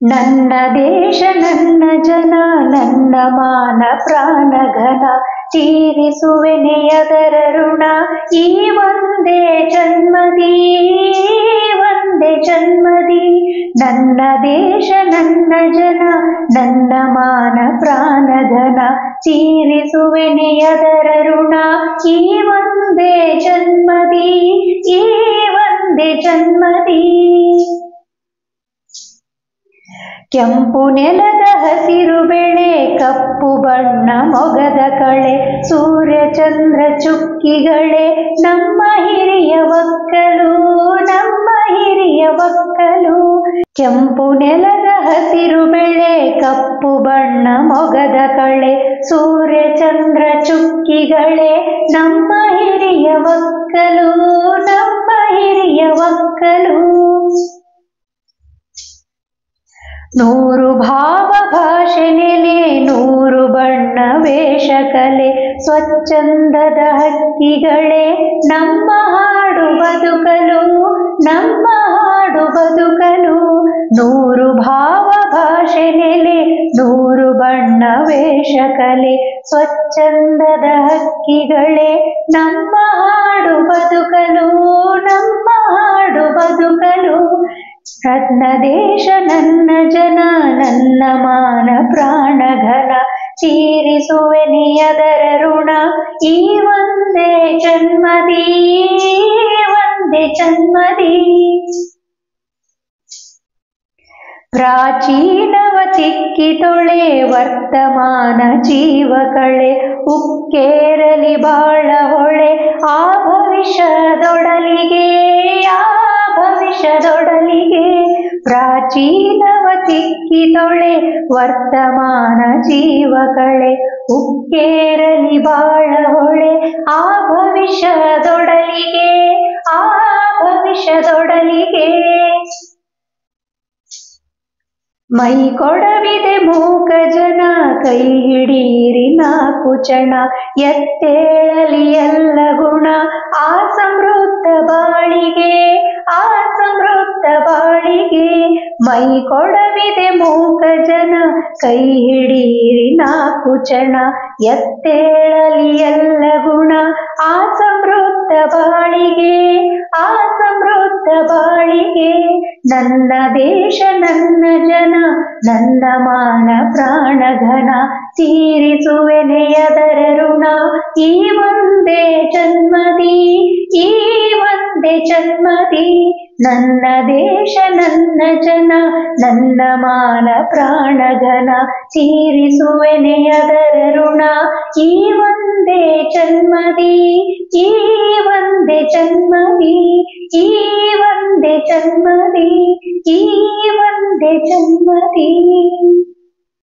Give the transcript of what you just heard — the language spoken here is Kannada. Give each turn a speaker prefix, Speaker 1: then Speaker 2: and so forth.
Speaker 1: ನನ್ನ ದೇಶ ನನ್ನ ಜನ ನನ್ನ ಮಾನ ಪ್ರಾಣಘನ ತೀರಿಸುವೆನೆಯದರ ಋಣ ಈ ಒಂದೇ ಜನ್ಮದಿ ಒಂದೇ ಜನ್ಮದಿ ನನ್ನ ದೇಶ ನನ್ನ ಜನ ನನ್ನ ಮಾನ ಪ್ರಾಣಘನ ತೀರಿಸುವೆನೆಯದರ ಋಣ ಈ ಒಂದೇ ಜನ್ಮದಿ ಈ ಒಂದೇ ಜನ್ಮದಿ ಕೆಂಪು ನೆಲದ ಹಸಿರು ಬೆಳೆ ಕಪ್ಪು ಬಣ್ಣ ಮೊಗದ ಕಳೆ ಸೂರ್ಯ ಚಂದ್ರ ಚುಕ್ಕಿಗಳೇ ನಮ್ಮ ಹಿರಿಯ ಒಕ್ಕಲು ನಮ್ಮ ಹಿರಿಯ ಒಕ್ಕಲು ಕೆಂಪು ನೆಲದ ಹಸಿರು ಬೆಳೆ ಕಪ್ಪು ಬಣ್ಣ ಮೊಗದ ಕಳೆ ಸೂರ್ಯ ಚಂದ್ರ ಚುಕ್ಕಿಗಳೇ ನಮ್ಮ ಹಿರಿಯ ಒಕ್ಕಲು ನಮ್ಮ ಹಿರಿಯ ಒಕ್ಕಲು ನೂರು ಭಾವ ಭಾಷೆ ನೆಲೆ ನೂರು ಬಣ್ಣ ವೇಷ ಕಲೆ ಸ್ವಚ್ಛಂದದ ಹಕ್ಕಿಗಳೇ ನಮ್ಮ ಹಾಡು ಬದುಕಲು ನಮ್ಮ ಹಾಡು ಬದುಕಲು ನೂರು ಭಾವ ಭಾಷೆ ನೆಲೆ ನೂರು ಬಣ್ಣ ವೇಷ ಕಲೆ ಸ್ವಚ್ಛಂದದ ಹಕ್ಕಿಗಳೇ ನಮ್ಮ ಹಾಡು ಬದುಕಲು ನಮ್ಮ ಹಾಡು ಬದುಕಲು ನನ್ನ ದೇಶ ನನ್ನ ಜನ ನನ್ನ ಮಾನ ಪ್ರಾಣಘನ ತೀರಿಸುವೆನೆಯದರ ಋಣ ಈ ಒಂದೇ ಜನ್ಮದಿ ಒಂದೇ ಜನ್ಮದಿ ಪ್ರಾಚೀನವ ತಿಕ್ಕಿ ತೊಳೆ ವರ್ತಮಾನ ಜೀವ ಕಳೆ ಉಕ್ಕೇರಲಿ ಬಾಳ ಹೊಳೆ ಆ ಭವಿಷ್ಯದೊಡಲಿಗೆ ಭವಿಷ್ಯದೊಡಲಿಗೆ ಪ್ರಾಚೀನವ ತಿಕ್ಕಿ ತೊಳೆ ವರ್ತಮಾನ ಜೀವ ಕಳೆ ಉಕ್ಕೇರಲಿ ಬಾಳ ಹೊಳೆ ಆ ಭವಿಷ್ಯದೊಡಲಿಗೆ ಆ ಭವಿಷ್ಯದೊಡಲಿಗೆ ಮೈ ಕೊಡವಿದೆ ಮೂಕ ಜನ ಕೈ ಹಿಡೀರಿ ನಾಲ್ಕು ಚಣ ಎತ್ತೇಳಲಿ ಎಲ್ಲ ಗುಣ ಆ ಸಮೃದ್ಧ ಬಾಳಿಗೆ ಆ ಸಮೃದ್ಧ ಬಾಳಿಗೆ ಮೈ ಕೊಡವಿದೆ ಮೂಕ ಜನ ಕೈ ಹಿಡೀರಿ ನಾಲ್ಕು ಚಣ ಎತ್ತೇಳಲಿ ಎಲ್ಲ ಗುಣ ಆ ಸಮೃದ್ಧ ಬಾಳಿಗೆ ಆ ಸಮೃದ್ಧ ಬಾಳಿಗೆ ನನ್ನ ದೇಶ ನನ್ನ ಜನ ನನ್ನ ಮಾನ ಪ್ರಾಣಘನ ತೀರಿಸುವೆನೆಯದರ ಋಣ ಈ ಒಂದೇ ಜನ್ಮದಿ ಈ ಒಂದೇ ಜನ್ಮದಿ ನನ್ನ ದೇಶ ನನ್ನ ಜನ ನನ್ನ ಮಾನ ಪ್ರಾಣಘನ ತೀರಿಸುವೆನೆಯದರ ಋಣ ಈ ಒಂದೇ ಜನ್ಮದಿ ಈ ಒಂದೇ ಜನ್ಮದಿ ಈ ಒಂದೇ ಜನ್ಮದಿ ಈ ಒಂದೇ ಜನ್ಮದಿ